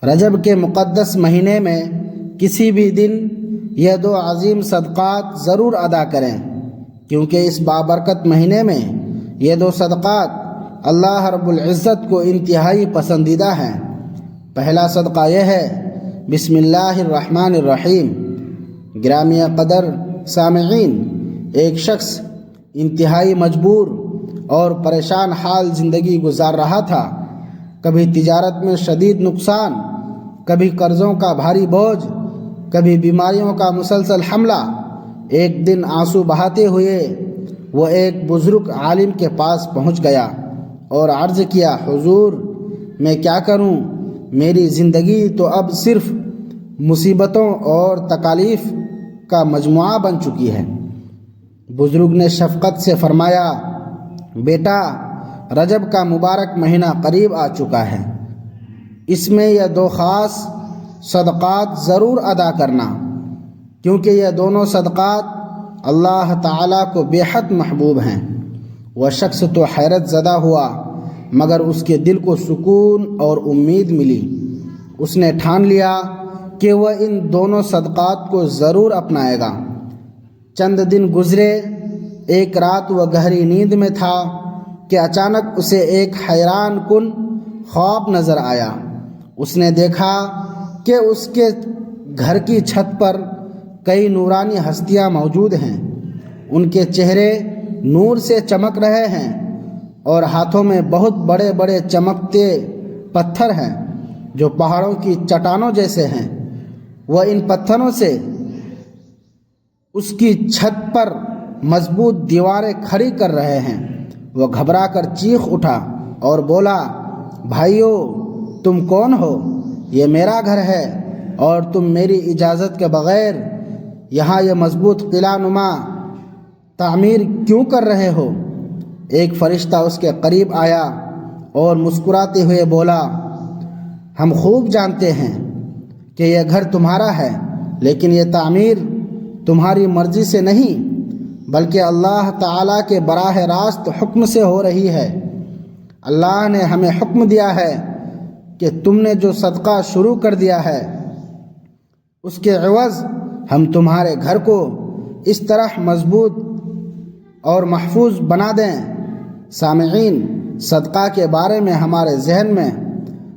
رجب کے مقدس مہینے میں کسی بھی دن یہ دو عظیم صدقات ضرور ادا کریں، کیونکہ اس بابرکت مہینے میں یہ دو صدقات اللہ رب العزت کو انتہائی پسندیدہ ہیں۔ پہلا صدقہ یہ ہے، بسم اللہ الرحمن الرحیم۔ گرامی قدر سامعین، ایک شخص انتہائی مجبور اور پریشان حال زندگی گزار رہا تھا۔ کبھی تجارت میں شدید نقصان، کبھی قرضوں کا بھاری بوجھ، کبھی بیماریوں کا مسلسل حملہ۔ ایک دن آنسو بہاتے ہوئے وہ ایک بزرگ عالم کے پاس پہنچ گیا اور عرض کیا، حضور میں کیا کروں؟ میری زندگی تو اب صرف مصیبتوں اور تکالیف کا مجموعہ بن چکی ہے۔ بزرگ نے شفقت سے فرمایا، بیٹا، رجب کا مبارک مہینہ قریب آ چکا ہے، اس میں یہ دو خاص صدقات ضرور ادا کرنا، کیونکہ یہ دونوں صدقات اللہ تعالیٰ کو بے حد محبوب ہیں۔ وہ شخص تو حیرت زدہ ہوا، مگر اس کے دل کو سکون اور امید ملی۔ اس نے ٹھان لیا کہ وہ ان دونوں صدقات کو ضرور اپنائے گا۔ چند دن گزرے، ایک رات وہ گہری نیند میں تھا کہ اچانک اسے ایک حیران کن خواب نظر آیا۔ اس نے دیکھا کہ اس کے گھر کی چھت پر کئی نورانی ہستیاں موجود ہیں۔ ان کے چہرے نور سے چمک رہے ہیں اور ہاتھوں میں بہت بڑے بڑے چمکتے پتھر ہیں جو پہاڑوں کی چٹانوں جیسے ہیں۔ وہ ان پتھروں سے اس کی چھت پر مضبوط دیواریں کھڑی کر رہے ہیں۔ وہ گھبرا کر چیخ اٹھا اور بولا، بھائیو، تم کون ہو؟ یہ میرا گھر ہے اور تم میری اجازت کے بغیر یہاں یہ مضبوط قلعہ نما تعمیر کیوں کر رہے ہو؟ ایک فرشتہ اس کے قریب آیا اور مسکراتے ہوئے بولا، ہم خوب جانتے ہیں کہ یہ گھر تمہارا ہے، لیکن یہ تعمیر تمہاری مرضی سے نہیں بلکہ اللہ تعالیٰ کے براہ راست حکم سے ہو رہی ہے۔ اللہ نے ہمیں حکم دیا ہے کہ تم نے جو صدقہ شروع کر دیا ہے اس کے عوض ہم تمہارے گھر کو اس طرح مضبوط اور محفوظ بنا دیں۔ سامعین، صدقہ کے بارے میں ہمارے ذہن میں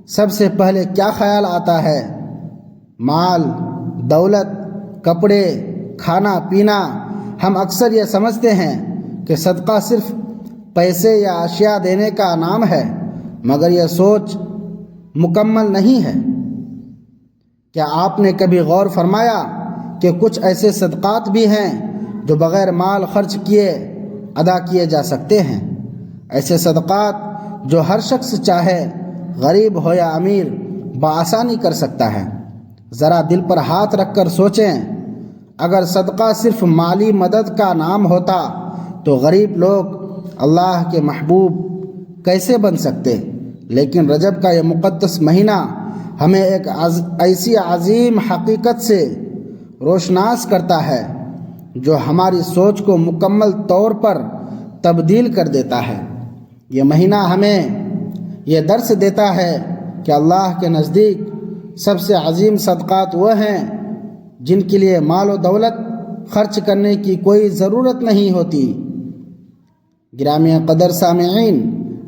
سب سے پہلے کیا خیال آتا ہے؟ مال، دولت، کپڑے، کھانا پینا۔ ہم اکثر یہ سمجھتے ہیں کہ صدقہ صرف پیسے یا اشیاء دینے کا نام ہے، مگر یہ سوچ مکمل نہیں ہے۔ کیا آپ نے کبھی غور فرمایا کہ کچھ ایسے صدقات بھی ہیں جو بغیر مال خرچ کیے ادا کیے جا سکتے ہیں؟ ایسے صدقات جو ہر شخص چاہے، غریب ہو یا امیر، بآسانی کر سکتا ہے۔ ذرا دل پر ہاتھ رکھ کر سوچیں، اگر صدقہ صرف مالی مدد کا نام ہوتا تو غریب لوگ اللہ کے محبوب کیسے بن سکتے؟ لیکن رجب کا یہ مقدس مہینہ ہمیں ایک ایسی عظیم حقیقت سے روشناس کرتا ہے جو ہماری سوچ کو مکمل طور پر تبدیل کر دیتا ہے۔ یہ مہینہ ہمیں یہ درس دیتا ہے کہ اللہ کے نزدیک سب سے عظیم صدقات وہ ہیں جن کے لیے مال و دولت خرچ کرنے کی کوئی ضرورت نہیں ہوتی۔ گرامی قدر سامعین،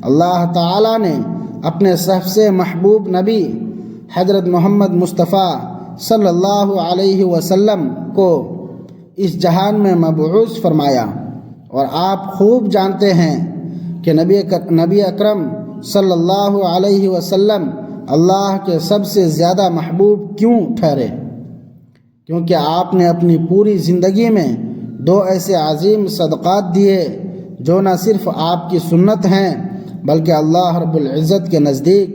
اللہ تعالیٰ نے اپنے سب سے محبوب نبی حضرت محمد مصطفیٰ صلی اللہ علیہ وسلم کو اس جہان میں مبعوث فرمایا، اور آپ خوب جانتے ہیں کہ نبی اکرم صلی اللہ علیہ وسلم اللہ کے سب سے زیادہ محبوب کیوں ٹھہرے؟ کیونکہ آپ نے اپنی پوری زندگی میں دو ایسے عظیم صدقات دیے جو نہ صرف آپ کی سنت ہیں بلکہ اللہ رب العزت کے نزدیک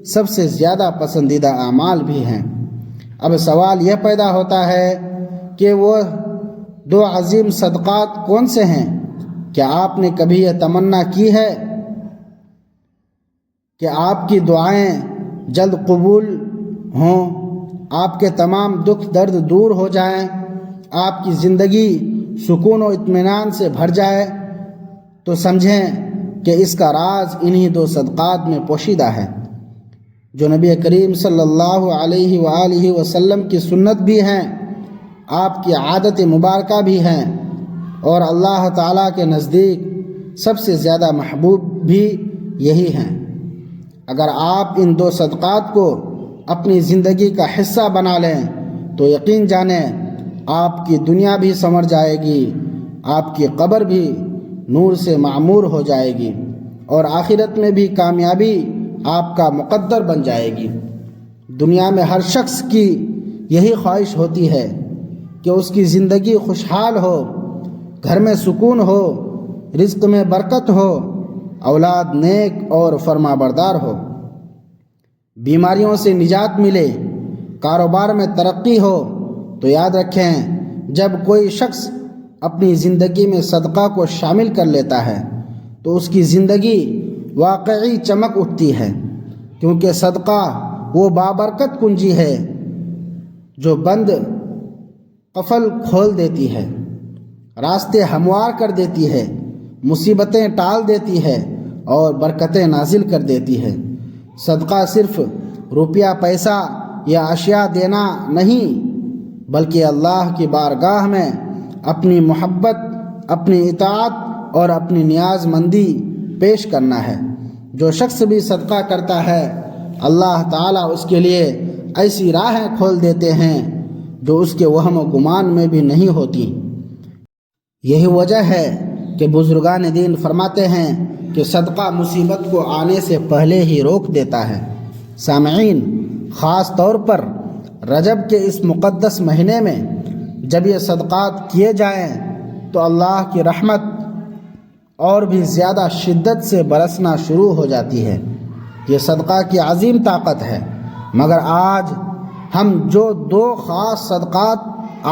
سب سے زیادہ پسندیدہ اعمال بھی ہیں۔ اب سوال یہ پیدا ہوتا ہے کہ وہ دو عظیم صدقات کون سے ہیں؟ کیا آپ نے کبھی یہ تمنا کی ہے کہ آپ کی دعائیں جلد قبول ہوں، آپ کے تمام دکھ درد دور ہو جائیں، آپ کی زندگی سکون و اطمینان سے بھر جائے؟ تو سمجھیں کہ اس کا راز انہی دو صدقات میں پوشیدہ ہے۔ جو نبی کریم صلی اللہ علیہ وآلہ وسلم کی سنت بھی ہیں، آپ کی عادت مبارکہ بھی ہیں، اور اللہ تعالیٰ کے نزدیک سب سے زیادہ محبوب بھی یہی ہیں۔ اگر آپ ان دو صدقات کو اپنی زندگی کا حصہ بنا لیں تو یقین جانیں آپ کی دنیا بھی سنور جائے گی، آپ کی قبر بھی نور سے معمور ہو جائے گی، اور آخرت میں بھی کامیابی آپ کا مقدر بن جائے گی۔ دنیا میں ہر شخص کی یہی خواہش ہوتی ہے کہ اس کی زندگی خوشحال ہو، گھر میں سکون ہو، رزق میں برکت ہو، اولاد نیک اور فرما بردار ہو، بیماریوں سے نجات ملے، کاروبار میں ترقی ہو۔ تو یاد رکھیں، جب کوئی شخص اپنی زندگی میں صدقہ کو شامل کر لیتا ہے تو اس کی زندگی واقعی چمک اٹھتی ہے، کیونکہ صدقہ وہ بابرکت کنجی ہے جو بند قفل کھول دیتی ہے، راستے ہموار کر دیتی ہے، مصیبتیں ٹال دیتی ہے اور برکتیں نازل کر دیتی ہے۔ صدقہ صرف روپیہ پیسہ یا اشیاء دینا نہیں، بلکہ اللہ کی بارگاہ میں اپنی محبت، اپنی اطاعت اور اپنی نیاز مندی پیش کرنا ہے۔ جو شخص بھی صدقہ کرتا ہے، اللہ تعالیٰ اس کے لیے ایسی راہیں کھول دیتے ہیں جو اس کے وہم و گمان میں بھی نہیں ہوتی۔ یہی وجہ ہے کہ بزرگان دین فرماتے ہیں کہ صدقہ مصیبت کو آنے سے پہلے ہی روک دیتا ہے۔ سامعین، خاص طور پر رجب کے اس مقدس مہینے میں جب یہ صدقات کیے جائیں تو اللہ کی رحمت اور بھی زیادہ شدت سے برسنا شروع ہو جاتی ہے۔ یہ صدقہ کی عظیم طاقت ہے، مگر آج ہم جو دو خاص صدقات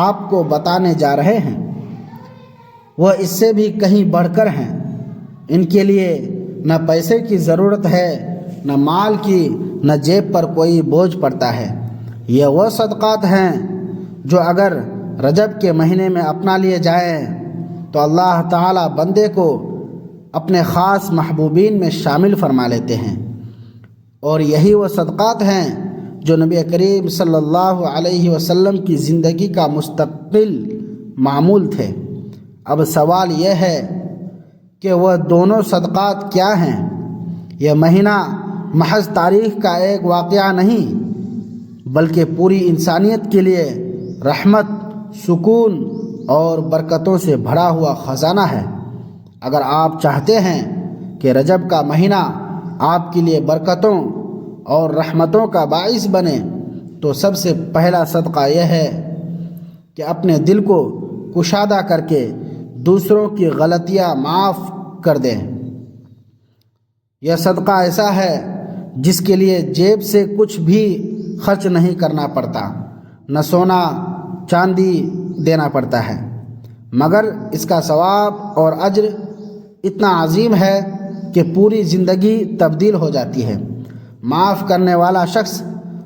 آپ کو بتانے جا رہے ہیں وہ اس سے بھی کہیں بڑھ کر ہیں۔ ان کے لیے نہ پیسے کی ضرورت ہے، نہ مال کی، نہ جیب پر کوئی بوجھ پڑتا ہے۔ یہ وہ صدقات ہیں جو اگر رجب کے مہینے میں اپنا لیے جائیں تو اللہ تعالیٰ بندے کو اپنے خاص محبوبین میں شامل فرما لیتے ہیں، اور یہی وہ صدقات ہیں جو نبی کریم صلی اللہ علیہ وسلم کی زندگی کا مستقل معمول تھے۔ اب سوال یہ ہے کہ وہ دونوں صدقات کیا ہیں؟ یہ مہینہ محض تاریخ کا ایک واقعہ نہیں، بلکہ پوری انسانیت کے لیے رحمت، سکون اور برکتوں سے بھرا ہوا خزانہ ہے۔ اگر آپ چاہتے ہیں کہ رجب کا مہینہ آپ کے لیے برکتوں اور رحمتوں کا باعث بنے تو سب سے پہلا صدقہ یہ ہے کہ اپنے دل کو کشادہ کر کے دوسروں کی غلطیاں معاف کر دیں۔ یہ صدقہ ایسا ہے جس کے لیے جیب سے کچھ بھی خرچ نہیں کرنا پڑتا، نہ سونا چاندی دینا پڑتا ہے، مگر اس کا ثواب اور اجر اتنا عظیم ہے کہ پوری زندگی تبدیل ہو جاتی ہے۔ معاف کرنے والا شخص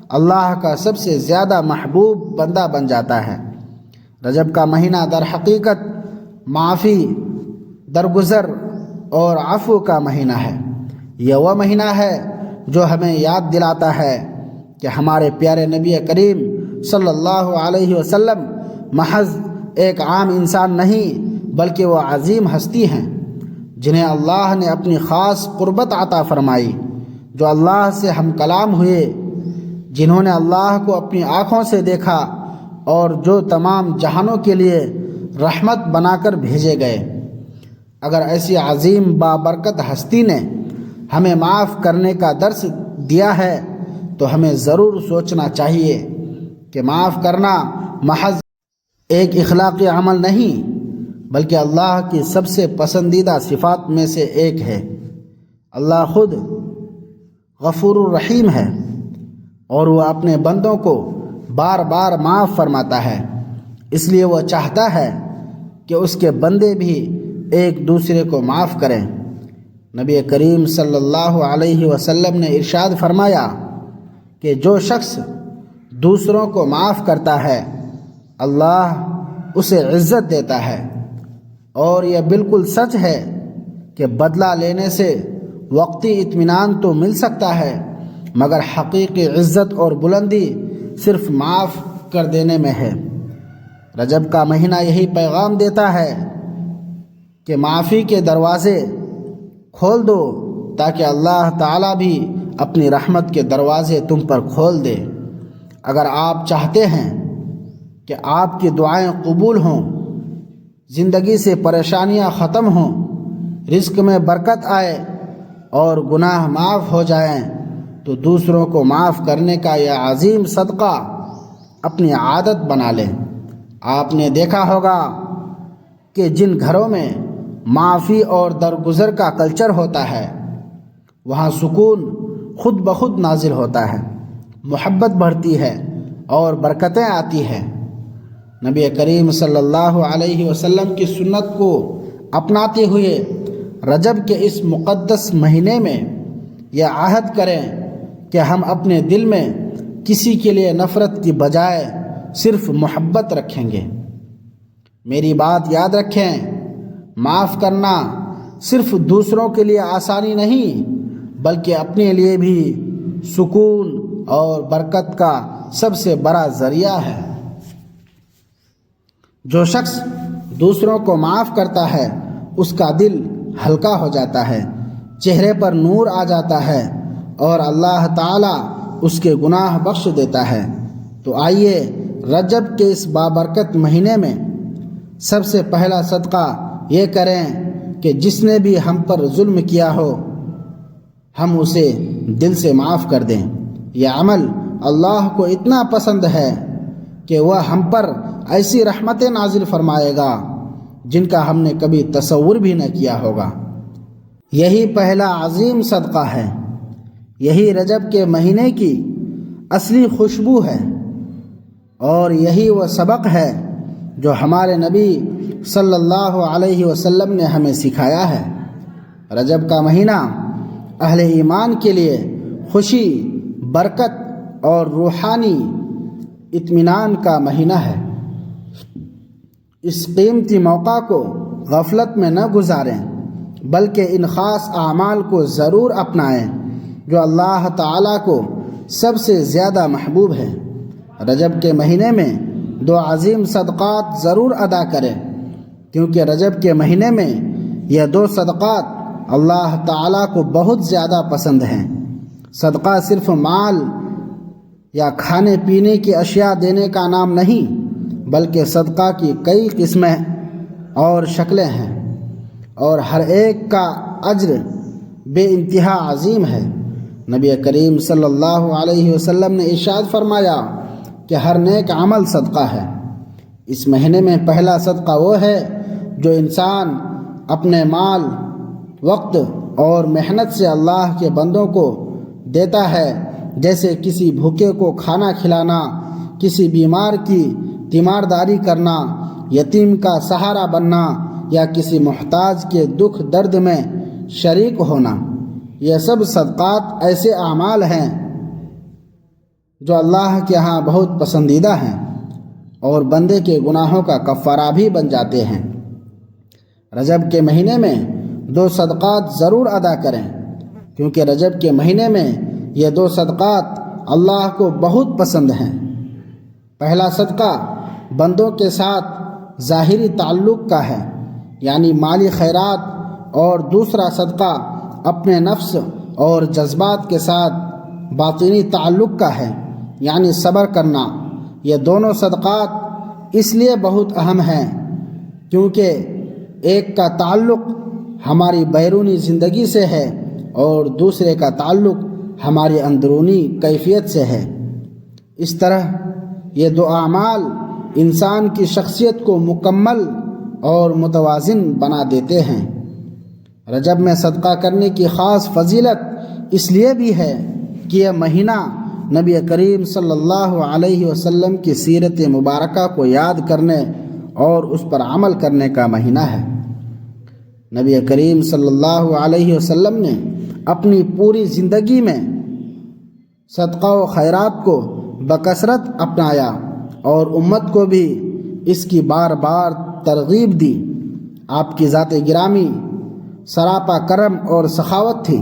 اللہ کا سب سے زیادہ محبوب بندہ بن جاتا ہے۔ رجب کا مہینہ در حقیقت معافی، درگزر اور عفو کا مہینہ ہے۔ یہ وہ مہینہ ہے جو ہمیں یاد دلاتا ہے کہ ہمارے پیارے نبی کریم صلی اللہ علیہ وسلم محض ایک عام انسان نہیں بلکہ وہ عظیم ہستی ہیں جنہیں اللہ نے اپنی خاص قربت عطا فرمائی، جو اللہ سے ہم کلام ہوئے، جنہوں نے اللہ کو اپنی آنکھوں سے دیکھا اور جو تمام جہانوں کے لیے رحمت بنا کر بھیجے گئے۔ اگر ایسی عظیم بابرکت ہستی نے ہمیں معاف کرنے کا درس دیا ہے تو ہمیں ضرور سوچنا چاہیے کہ معاف کرنا محض ایک اخلاقی عمل نہیں بلکہ اللہ کی سب سے پسندیدہ صفات میں سے ایک ہے۔ اللہ خود غفور الرحیم ہے اور وہ اپنے بندوں کو بار بار معاف فرماتا ہے، اس لیے وہ چاہتا ہے کہ اس کے بندے بھی ایک دوسرے کو معاف کریں۔ نبی کریم صلی اللہ علیہ وسلم نے ارشاد فرمایا کہ جو شخص دوسروں کو معاف کرتا ہے اللہ اسے عزت دیتا ہے، اور یہ بالکل سچ ہے کہ بدلہ لینے سے وقتی اطمینان تو مل سکتا ہے مگر حقیقی عزت اور بلندی صرف معاف کر دینے میں ہے۔ رجب کا مہینہ یہی پیغام دیتا ہے کہ معافی کے دروازے کھول دو تاکہ اللہ تعالیٰ بھی اپنی رحمت کے دروازے تم پر کھول دے۔ اگر آپ چاہتے ہیں کہ آپ کی دعائیں قبول ہوں، زندگی سے پریشانیاں ختم ہوں، رزق میں برکت آئے اور گناہ معاف ہو جائیں، تو دوسروں کو معاف کرنے کا یہ عظیم صدقہ اپنی عادت بنا لیں۔ آپ نے دیکھا ہوگا کہ جن گھروں میں معافی اور درگزر کا کلچر ہوتا ہے وہاں سکون خود بخود نازل ہوتا ہے، محبت بڑھتی ہے اور برکتیں آتی ہیں۔ نبی کریم صلی اللہ علیہ وسلم کی سنت کو اپناتے ہوئے رجب کے اس مقدس مہینے میں یہ عہد کریں کہ ہم اپنے دل میں کسی کے لیے نفرت کی بجائے صرف محبت رکھیں گے۔ میری بات یاد رکھیں، معاف کرنا صرف دوسروں کے لیے آسانی نہیں بلکہ اپنے لیے بھی سکون اور برکت کا سب سے بڑا ذریعہ ہے۔ جو شخص دوسروں کو معاف کرتا ہے اس کا دل ہلکا ہو جاتا ہے، چہرے پر نور آ جاتا ہے اور اللہ تعالیٰ اس کے گناہ بخش دیتا ہے۔ تو آئیے رجب کے اس بابرکت مہینے میں سب سے پہلا صدقہ یہ کریں کہ جس نے بھی ہم پر ظلم کیا ہو ہم اسے دل سے معاف کر دیں۔ یہ عمل اللہ کو اتنا پسند ہے کہ وہ ہم پر ایسی رحمتیں نازل فرمائے گا جن کا ہم نے کبھی تصور بھی نہ کیا ہوگا۔ یہی پہلا عظیم صدقہ ہے، یہی رجب کے مہینے کی اصلی خوشبو ہے، اور یہی وہ سبق ہے جو ہمارے نبی صلی اللہ علیہ وسلم نے ہمیں سکھایا ہے۔ رجب کا مہینہ اہل ایمان کے لیے خوشی، برکت اور روحانی اطمینان کا مہینہ ہے۔ اس قیمتی موقع کو غفلت میں نہ گزاریں بلکہ ان خاص اعمال کو ضرور اپنائیں جو اللہ تعالیٰ کو سب سے زیادہ محبوب ہیں۔ رجب کے مہینے میں 2 عظیم صدقات ضرور ادا کریں، کیونکہ رجب کے مہینے میں یہ 2 صدقات اللہ تعالیٰ کو بہت زیادہ پسند ہیں۔ صدقہ صرف مال یا کھانے پینے کی اشیاء دینے کا نام نہیں بلکہ صدقہ کی کئی قسمیں اور شکلیں ہیں، اور ہر ایک کا اجر بے انتہا عظیم ہے۔ نبی کریم صلی اللہ علیہ وسلم نے ارشاد فرمایا کہ ہر نیک عمل صدقہ ہے۔ اس مہینے میں پہلا صدقہ وہ ہے جو انسان اپنے مال، وقت اور محنت سے اللہ کے بندوں کو دیتا ہے، جیسے کسی بھوکے کو کھانا کھلانا، کسی بیمار کی تیمارداری کرنا، یتیم کا سہارا بننا یا کسی محتاج کے دکھ درد میں شریک ہونا۔ یہ سب صدقات ایسے اعمال ہیں جو اللہ کے ہاں بہت پسندیدہ ہیں اور بندے کے گناہوں کا کفارہ بھی بن جاتے ہیں۔ رجب کے مہینے میں 2 صدقات ضرور ادا کریں، کیونکہ رجب کے مہینے میں یہ 2 صدقات اللہ کو بہت پسند ہیں۔ پہلا صدقہ بندوں کے ساتھ ظاہری تعلق کا ہے، یعنی مالی خیرات، اور دوسرا صدقہ اپنے نفس اور جذبات کے ساتھ باطنی تعلق کا ہے، یعنی صبر کرنا۔ یہ دونوں صدقات اس لیے بہت اہم ہیں کیونکہ ایک کا تعلق ہماری بیرونی زندگی سے ہے اور دوسرے کا تعلق ہماری اندرونی کیفیت سے ہے۔ اس طرح یہ 2 اعمال انسان کی شخصیت کو مکمل اور متوازن بنا دیتے ہیں۔ رجب میں صدقہ کرنے کی خاص فضیلت اس لیے بھی ہے کہ یہ مہینہ نبی کریم صلی اللہ علیہ وسلم کی سیرت مبارکہ کو یاد کرنے اور اس پر عمل کرنے کا مہینہ ہے۔ نبی کریم صلی اللہ علیہ وسلم نے اپنی پوری زندگی میں صدقہ و خیرات کو بکثرت اپنایا اور امت کو بھی اس کی بار بار ترغیب دی۔ آپ کی ذات گرامی سراپا کرم اور سخاوت تھی۔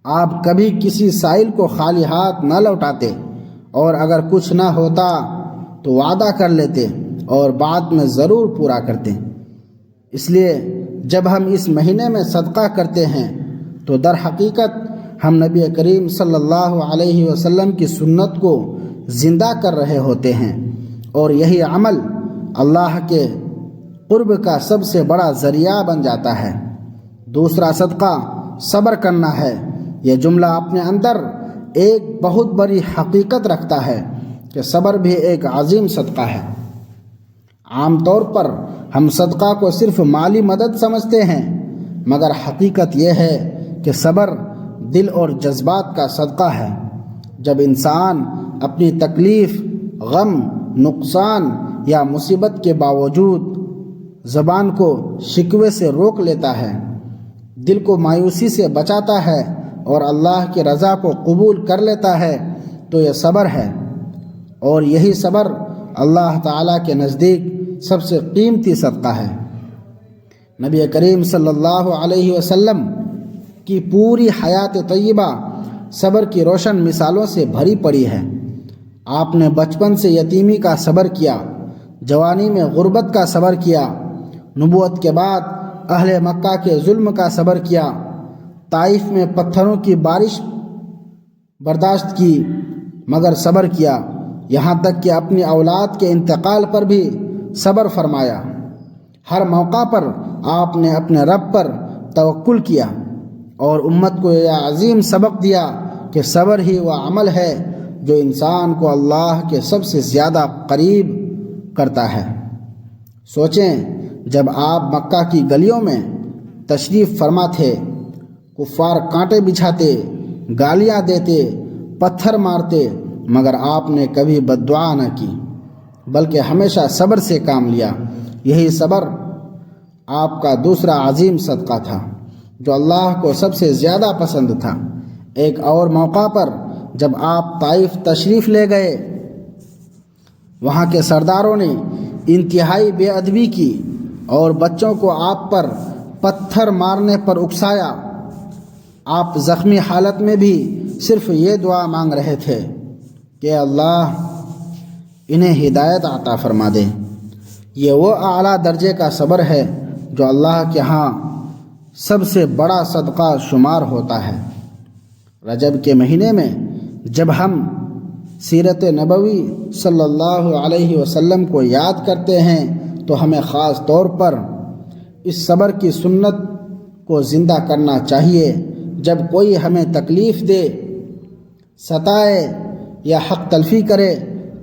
آپ کبھی کسی سائل کو خالی ہاتھ نہ لوٹاتے، اور اگر کچھ نہ ہوتا تو وعدہ کر لیتے اور بعد میں ضرور پورا کرتے۔ اس لیے جب ہم اس مہینے میں صدقہ کرتے ہیں تو در حقیقت ہم نبی کریم صلی اللہ علیہ وسلم کی سنت کو زندہ کر رہے ہوتے ہیں، اور یہی عمل اللہ کے قرب کا سب سے بڑا ذریعہ بن جاتا ہے۔ دوسرا صدقہ صبر کرنا ہے۔ یہ جملہ اپنے اندر ایک بہت بڑی حقیقت رکھتا ہے کہ صبر بھی ایک عظیم صدقہ ہے۔ عام طور پر ہم صدقہ کو صرف مالی مدد سمجھتے ہیں، مگر حقیقت یہ ہے کہ صبر دل اور جذبات کا صدقہ ہے۔ جب انسان اپنی تکلیف، غم، نقصان یا مصیبت کے باوجود زبان کو شکوے سے روک لیتا ہے، دل کو مایوسی سے بچاتا ہے اور اللہ کی رضا کو قبول کر لیتا ہے، تو یہ صبر ہے، اور یہی صبر اللہ تعالیٰ کے نزدیک سب سے قیمتی صدقہ ہے۔ نبی کریم صلی اللہ علیہ وسلم کی پوری حیات طیبہ صبر کی روشن مثالوں سے بھری پڑی ہے۔ آپ نے بچپن سے یتیمی کا صبر کیا، جوانی میں غربت کا صبر کیا، نبوت کے بعد اہل مکہ کے ظلم کا صبر کیا، طائف میں پتھروں کی بارش برداشت کی مگر صبر کیا، یہاں تک کہ اپنی اولاد کے انتقال پر بھی صبر فرمایا۔ ہر موقع پر آپ نے اپنے رب پر توکل کیا اور امت کو یہ عظیم سبق دیا کہ صبر ہی وہ عمل ہے جو انسان کو اللہ کے سب سے زیادہ قریب کرتا ہے۔ سوچیں، جب آپ مکہ کی گلیوں میں تشریف فرما تھے، کفار کانٹے بچھاتے، گالیاں دیتے، پتھر مارتے، مگر آپ نے کبھی بد دعا نہ کی بلکہ ہمیشہ صبر سے کام لیا۔ یہی صبر آپ کا دوسرا عظیم صدقہ تھا جو اللہ کو سب سے زیادہ پسند تھا۔ ایک اور موقع پر جب آپ طائف تشریف لے گئے، وہاں کے سرداروں نے انتہائی بے ادبی کی اور بچوں کو آپ پر پتھر مارنے پر اکسایا۔ آپ زخمی حالت میں بھی صرف یہ دعا مانگ رہے تھے کہ اللہ انہیں ہدایت عطا فرما دے۔ یہ وہ اعلیٰ درجے کا صبر ہے جو اللہ کے ہاں سب سے بڑا صدقہ شمار ہوتا ہے۔ رجب کے مہینے میں جب ہم سیرت نبوی صلی اللہ علیہ وسلم کو یاد کرتے ہیں تو ہمیں خاص طور پر اس صبر کی سنت کو زندہ کرنا چاہیے۔ جب کوئی ہمیں تکلیف دے، ستائے یا حق تلفی کرے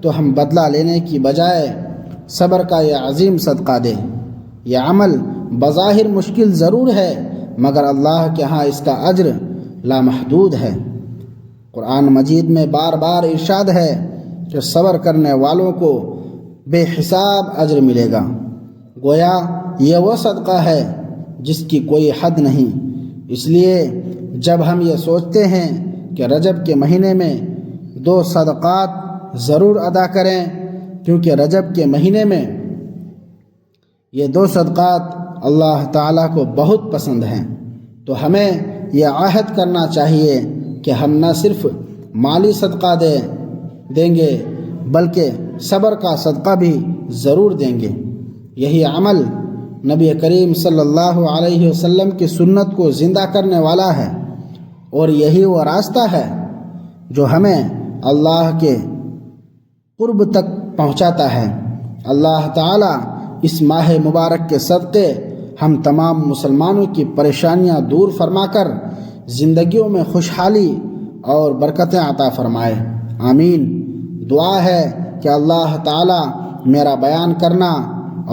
تو ہم بدلہ لینے کی بجائے صبر کا یہ عظیم صدقہ دیں۔ یہ عمل بظاہر مشکل ضرور ہے، مگر اللہ کے ہاں اس کا اجر لامحدود ہے۔ قرآن مجید میں بار بار ارشاد ہے کہ صبر کرنے والوں کو بے حساب اجر ملے گا۔ گویا یہ وہ صدقہ ہے جس کی کوئی حد نہیں۔ اس لیے جب ہم یہ سوچتے ہیں کہ رجب کے مہینے میں 2 صدقات ضرور ادا کریں، کیونکہ رجب کے مہینے میں یہ 2 صدقات اللہ تعالیٰ کو بہت پسند ہیں، تو ہمیں یہ عہد کرنا چاہیے کہ ہم نہ صرف مالی صدقہ دیں گے بلکہ صبر کا صدقہ بھی ضرور دیں گے۔ یہی عمل نبی کریم صلی اللہ علیہ وسلم کی سنت کو زندہ کرنے والا ہے، اور یہی وہ راستہ ہے جو ہمیں اللہ کے قرب تک پہنچاتا ہے۔ اللہ تعالیٰ اس ماہ مبارک کے صدقے ہم تمام مسلمانوں کی پریشانیاں دور فرما کر زندگیوں میں خوشحالی اور برکتیں عطا فرمائے، آمین۔ دعا ہے کہ اللہ تعالیٰ میرا بیان کرنا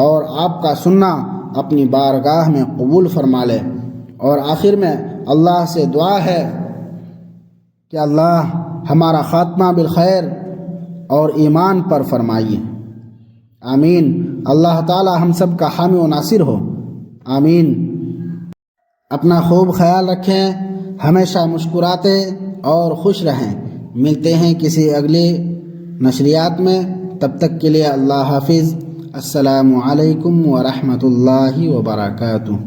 اور آپ کا سننا اپنی بارگاہ میں قبول فرما لے، اور آخر میں اللہ سے دعا ہے کہ اللہ ہمارا خاتمہ بالخیر اور ایمان پر فرمائیے، آمین۔ اللہ تعالی ہم سب کا حامی و ناصر ہو، آمین۔ اپنا خوب خیال رکھیں، ہمیشہ مسکراتے اور خوش رہیں۔ ملتے ہیں کسی اگلی نشریات میں، تب تک کے لیے اللہ حافظ۔ السلام علیکم ورحمۃ اللہ وبرکاتہ۔